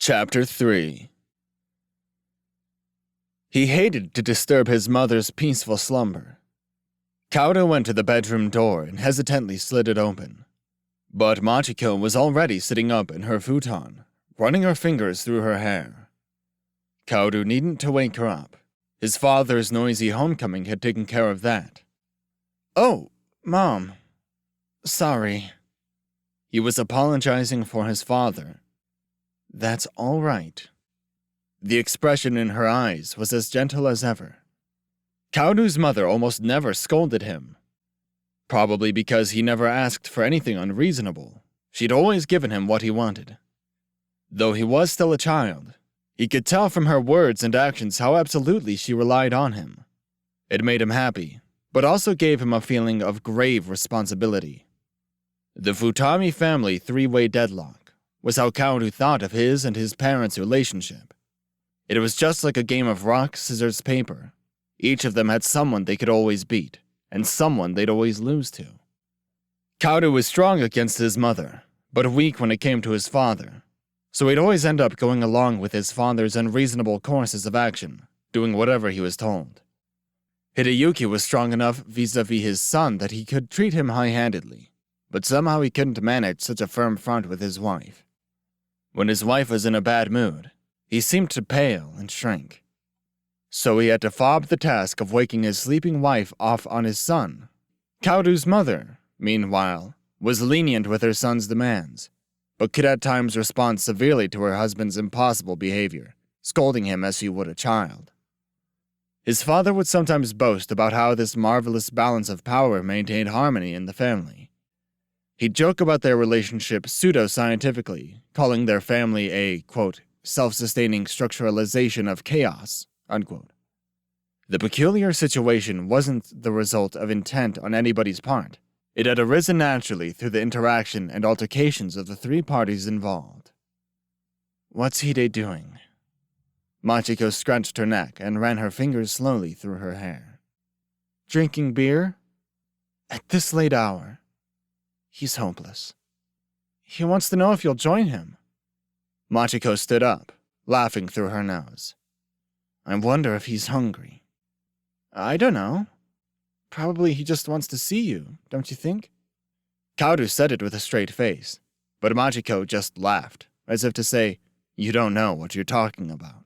Chapter 3. He hated to disturb his mother's peaceful slumber. Kauda went to the bedroom door and hesitantly slid it open. But Machiko was already sitting up in her futon, running her fingers through her hair. Kauda needn't to wake her up. His father's noisy homecoming had taken care of that. "Oh, Mom. Sorry." He was apologizing for his father. "That's all right." The expression in her eyes was as gentle as ever. Kaudu's mother almost never scolded him. Probably because he never asked for anything unreasonable, she'd always given him what he wanted. Though he was still a child, he could tell from her words and actions how absolutely she relied on him. It made him happy, but also gave him a feeling of grave responsibility. The Futami family three-way deadlock was how Kaudu thought of his and his parents' relationship. It was just like a game of rock, scissors, paper. Each of them had someone they could always beat, and someone they'd always lose to. Kaudu was strong against his mother, but weak when it came to his father, so he'd always end up going along with his father's unreasonable courses of action, doing whatever he was told. Hideyuki was strong enough vis-a-vis his son that he could treat him high-handedly, but somehow he couldn't manage such a firm front with his wife. When his wife was in a bad mood, he seemed to pale and shrink. So he had to fob the task of waking his sleeping wife off on his son. Kaudu's mother, meanwhile, was lenient with her son's demands, but could at times respond severely to her husband's impossible behavior, scolding him as she would a child. His father would sometimes boast about how this marvelous balance of power maintained harmony in the family. He'd joke about their relationship pseudo-scientifically, calling their family a, quote, self-sustaining structuralization of chaos, unquote. The peculiar situation wasn't the result of intent on anybody's part. It had arisen naturally through the interaction and altercations of the three parties involved. "What's Hide doing?" Machiko scrunched her neck and ran her fingers slowly through her hair. "Drinking beer? At this late hour? He's hopeless. He wants to know if you'll join him." Machiko stood up, laughing through her nose. "I wonder if he's hungry." "I don't know. Probably he just wants to see you, don't you think?" Kaudu said it with a straight face, but Machiko just laughed, as if to say, "You don't know what you're talking about."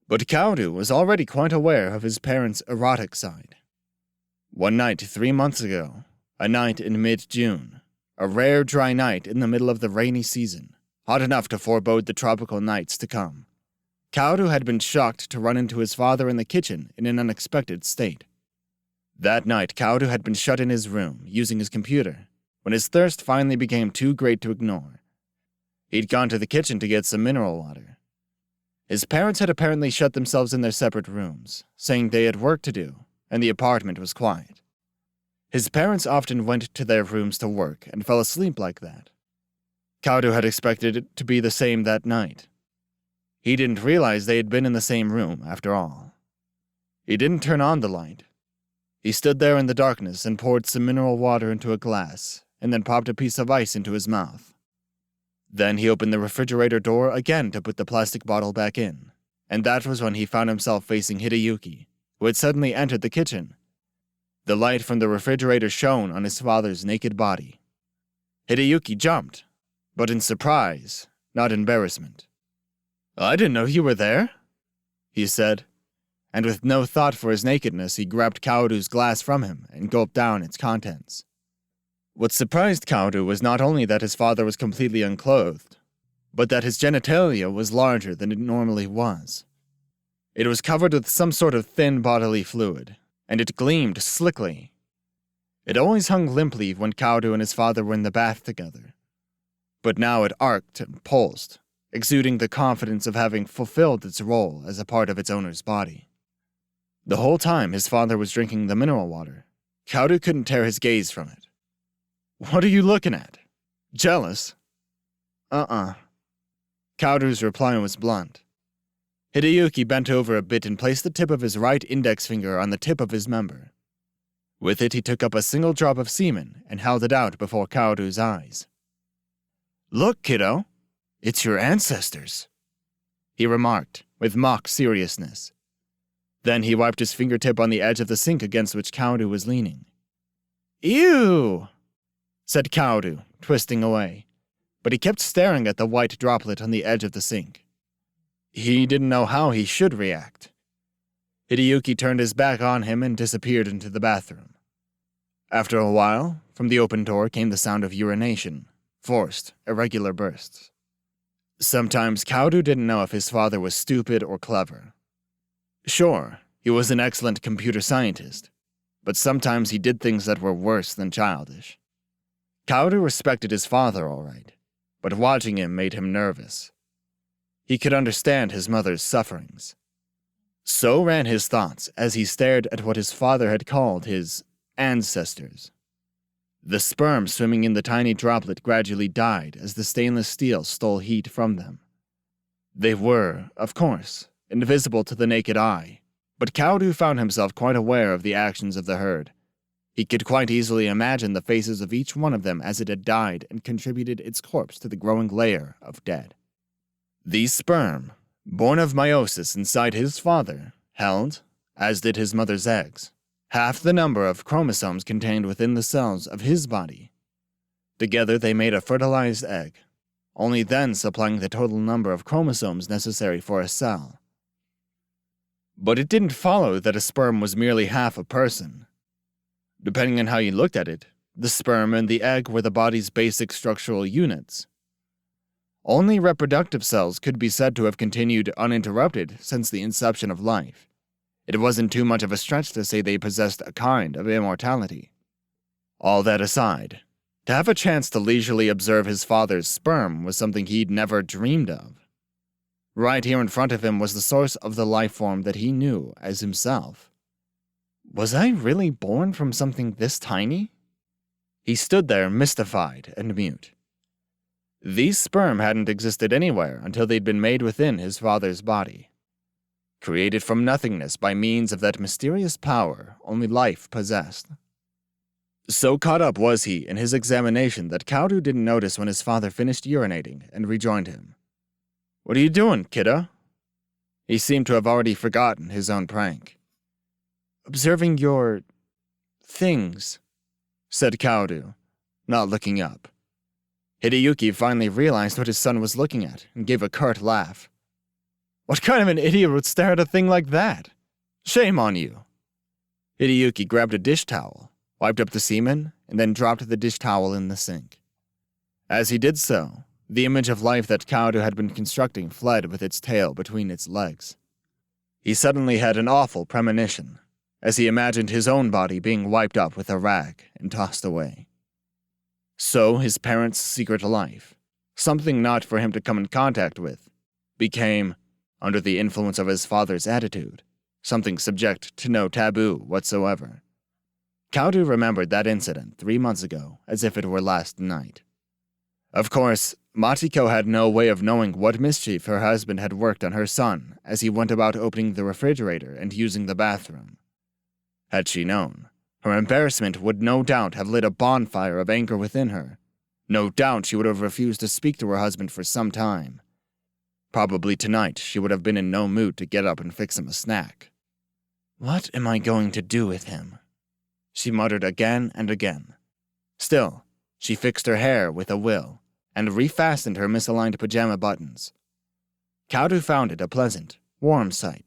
But Kaudu was already quite aware of his parents' erotic side. One night 3 months ago, a night in mid-June, a rare dry night in the middle of the rainy season, hot enough to forebode the tropical nights to come, Kaudu had been shocked to run into his father in the kitchen in an unexpected state. That night, Kaudu had been shut in his room, using his computer, when his thirst finally became too great to ignore. He'd gone to the kitchen to get some mineral water. His parents had apparently shut themselves in their separate rooms, saying they had work to do, and the apartment was quiet. His parents often went to their rooms to work and fell asleep like that. Kaudu had expected it to be the same that night. He didn't realize they had been in the same room, after all. He didn't turn on the light. He stood there in the darkness and poured some mineral water into a glass, and then popped a piece of ice into his mouth. Then he opened the refrigerator door again to put the plastic bottle back in, and that was when he found himself facing Hideyuki, who had suddenly entered the kitchen. The light from the refrigerator shone on his father's naked body. Hideyuki jumped, but in surprise, not embarrassment. "I didn't know you were there," he said, and with no thought for his nakedness, he grabbed Kaudu's glass from him and gulped down its contents. What surprised Kaudu was not only that his father was completely unclothed, but that his genitalia was larger than it normally was. It was covered with some sort of thin bodily fluid, and it gleamed slickly. It always hung limply when Kaudu and his father were in the bath together, but now it arced and pulsed, exuding the confidence of having fulfilled its role as a part of its owner's body. The whole time his father was drinking the mineral water, Kaudu couldn't tear his gaze from it. "What are you looking at? Jealous?" Kaudu's reply was blunt. Hideyuki bent over a bit and placed the tip of his right index finger on the tip of his member. With it, he took up a single drop of semen and held it out before Kaudu's eyes. "Look, kiddo, it's your ancestors," he remarked, with mock seriousness. Then he wiped his fingertip on the edge of the sink against which Kaoru was leaning. "Ew!" said Kaoru, twisting away, but he kept staring at the white droplet on the edge of the sink. He didn't know how he should react. Hideyuki turned his back on him and disappeared into the bathroom. After a while, from the open door came the sound of urination, forced, irregular bursts. Sometimes Kaoru didn't know if his father was stupid or clever. Sure, he was an excellent computer scientist, but sometimes he did things that were worse than childish. Kaoru respected his father all right, but watching him made him nervous. He could understand his mother's sufferings. So ran his thoughts as he stared at what his father had called his ancestors. The sperm swimming in the tiny droplet gradually died as the stainless steel stole heat from them. They were, of course, invisible to the naked eye, but Kaoru found himself quite aware of the actions of the herd. He could quite easily imagine the faces of each one of them as it had died and contributed its corpse to the growing layer of dead. These sperm, born of meiosis inside his father, held, as did his mother's eggs, half the number of chromosomes contained within the cells of his body. Together they made a fertilized egg, only then supplying the total number of chromosomes necessary for a cell. But it didn't follow that a sperm was merely half a person. Depending on how you looked at it, the sperm and the egg were the body's basic structural units. Only reproductive cells could be said to have continued uninterrupted since the inception of life. It wasn't too much of a stretch to say they possessed a kind of immortality. All that aside, to have a chance to leisurely observe his father's sperm was something he'd never dreamed of. Right here in front of him was the source of the life form that he knew as himself. Was I really born from something this tiny? He stood there mystified and mute. These sperm hadn't existed anywhere until they'd been made within his father's body. Created from nothingness by means of that mysterious power only life possessed. So caught up was he in his examination that Kaoru didn't notice when his father finished urinating and rejoined him. "What are you doing, kiddo?" He seemed to have already forgotten his own prank. "Observing your things," said Kaoru, not looking up. Hideyuki finally realized what his son was looking at and gave a curt laugh. "What kind of an idiot would stare at a thing like that? Shame on you." Hideyuki grabbed a dish towel, wiped up the semen, and then dropped the dish towel in the sink. As he did so, the image of life that Kaoru had been constructing fled with its tail between its legs. He suddenly had an awful premonition, as he imagined his own body being wiped up with a rag and tossed away. So his parents' secret life, something not for him to come in contact with, became, under the influence of his father's attitude, something subject to no taboo whatsoever. Kaoru remembered that incident 3 months ago as if it were last night. Of course, Machiko had no way of knowing what mischief her husband had worked on her son as he went about opening the refrigerator and using the bathroom. Had she known, her embarrassment would no doubt have lit a bonfire of anger within her. No doubt she would have refused to speak to her husband for some time. Probably tonight she would have been in no mood to get up and fix him a snack. "What am I going to do with him?" she muttered again and again. Still, she fixed her hair with a will and refastened her misaligned pajama buttons. Kaoru found it a pleasant, warm sight.